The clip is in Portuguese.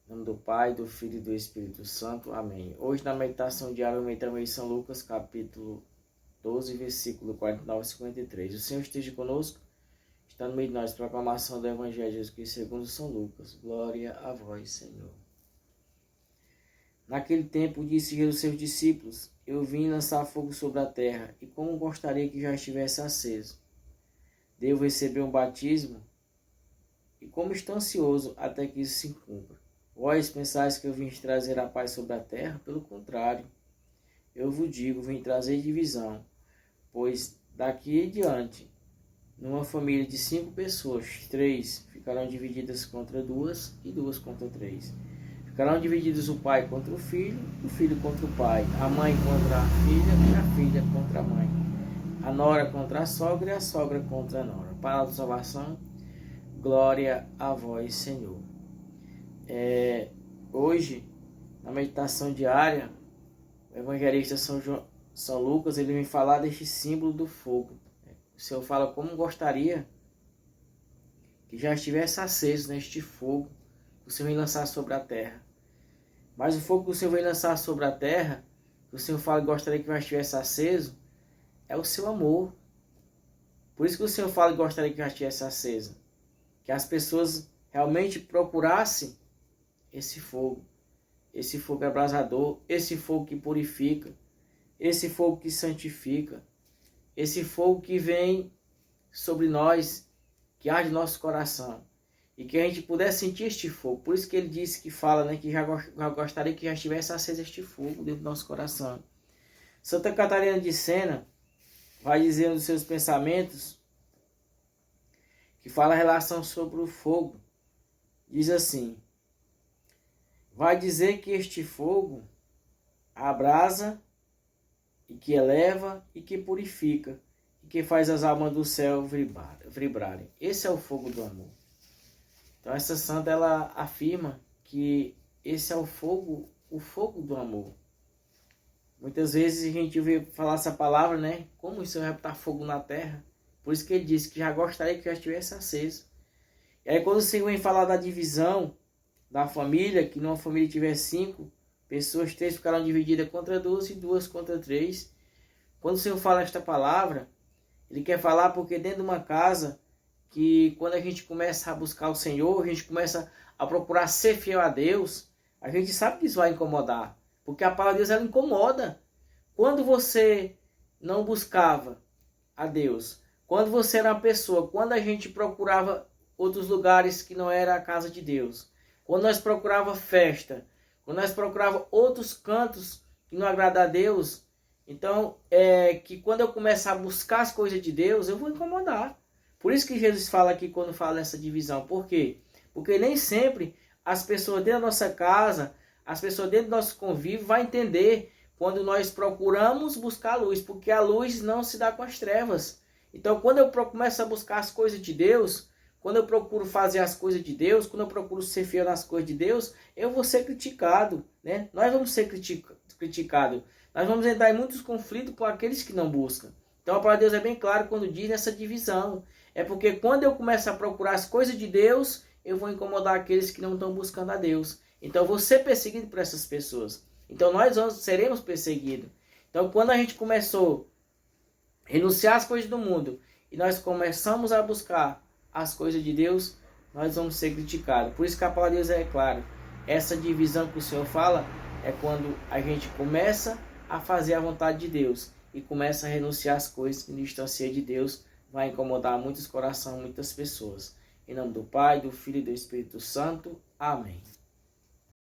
Em nome do Pai, do Filho e do Espírito Santo. Amém. Hoje na meditação diária, eu meditamos em São Lucas, capítulo 12, versículo 49 a 53. O Senhor esteja conosco, está no meio de nós. Proclamação do Evangelho de Jesus Cristo segundo São Lucas. Glória a vós, Senhor. Naquele tempo disse Jesus aos seus discípulos: Eu vim lançar fogo sobre a terra, e como gostaria que já estivesse aceso. Devo receber um batismo, e como estou ansioso até que isso se cumpra. Vós pensais que eu vim trazer a paz sobre a terra? Pelo contrário, eu vos digo, vim trazer divisão, pois daqui em diante, numa família de 5 pessoas, 3 ficarão divididas contra 2 e 2 contra 3. Ficarão divididos o pai contra o filho contra o pai, a mãe contra a filha e a filha contra a mãe, a nora contra a sogra e a sogra contra a nora. Palavra de salvação, glória a vós, Senhor. Hoje, na meditação diária, o evangelista São Lucas, ele vem falar deste símbolo do fogo. O Senhor fala como gostaria que já estivesse aceso neste fogo que o Senhor vem lançar sobre a terra. Mas o fogo que o Senhor vem lançar sobre a terra, que o Senhor fala que gostaria que já estivesse aceso, é o seu amor. Por isso que o Senhor fala que gostaria que já estivesse aceso. Que as pessoas realmente procurassem esse fogo abrasador, esse fogo que purifica, esse fogo que santifica, esse fogo que vem sobre nós, que arde nosso coração, e que a gente pudesse sentir este fogo. Por isso que ele disse, que fala, né, que já gostaria que já estivesse aceso este fogo dentro do nosso coração. Santa Catarina de Sena vai dizer nos seus pensamentos, que fala a relação sobre o fogo, diz assim: vai dizer que este fogo abrasa e que eleva e que purifica e que faz as almas do céu vibrarem. Esse é o fogo do amor. Então essa santa, ela afirma que esse é o fogo do amor. Muitas vezes a gente ouve falar essa palavra, né? Como isso vai botar fogo na terra? Por isso que ele disse que já gostaria que já estivesse aceso. E aí quando o Senhor vem falar da divisão da família, que numa família tiver 5 pessoas, 3 ficarão divididas contra 2 e 2 contra 3. Quando o Senhor fala esta palavra, ele quer falar porque dentro de uma casa, que quando a gente começa a buscar o Senhor, a gente começa a procurar ser fiel a Deus, a gente sabe que isso vai incomodar, porque a palavra de Deus, ela incomoda. Quando você não buscava a Deus, quando você era uma pessoa, quando a gente procurava outros lugares que não era a casa de Deus, quando nós procurava festa, quando nós procurava outros cantos que não agradam a Deus, então que quando eu começar a buscar as coisas de Deus, eu vou incomodar. Por isso que Jesus fala aqui quando fala essa divisão. Por quê? Porque nem sempre as pessoas dentro da nossa casa, as pessoas dentro do nosso convívio vão entender quando nós procuramos buscar a luz, porque a luz não se dá com as trevas. Então quando eu começo a buscar as coisas de Deus, quando eu procuro fazer as coisas de Deus, quando eu procuro ser fiel nas coisas de Deus, eu vou ser criticado, né? Nós vamos ser criticados. Nós vamos entrar em muitos conflitos com aqueles que não buscam. Então a palavra de Deus é bem clara quando diz nessa divisão. É porque quando eu começo a procurar as coisas de Deus, eu vou incomodar aqueles que não estão buscando a Deus. Então eu vou ser perseguido por essas pessoas. Então nós seremos perseguidos. Então quando a gente começou a renunciar às coisas do mundo e nós começamos a buscar as coisas de Deus, nós vamos ser criticados. Por isso que a palavra de Deus é clara. Essa divisão que o Senhor fala é quando a gente começa a fazer a vontade de Deus e começa a renunciar às coisas que nos distanciam de Deus, vai incomodar muitos corações, muitas pessoas. Em nome do Pai, do Filho e do Espírito Santo. Amém.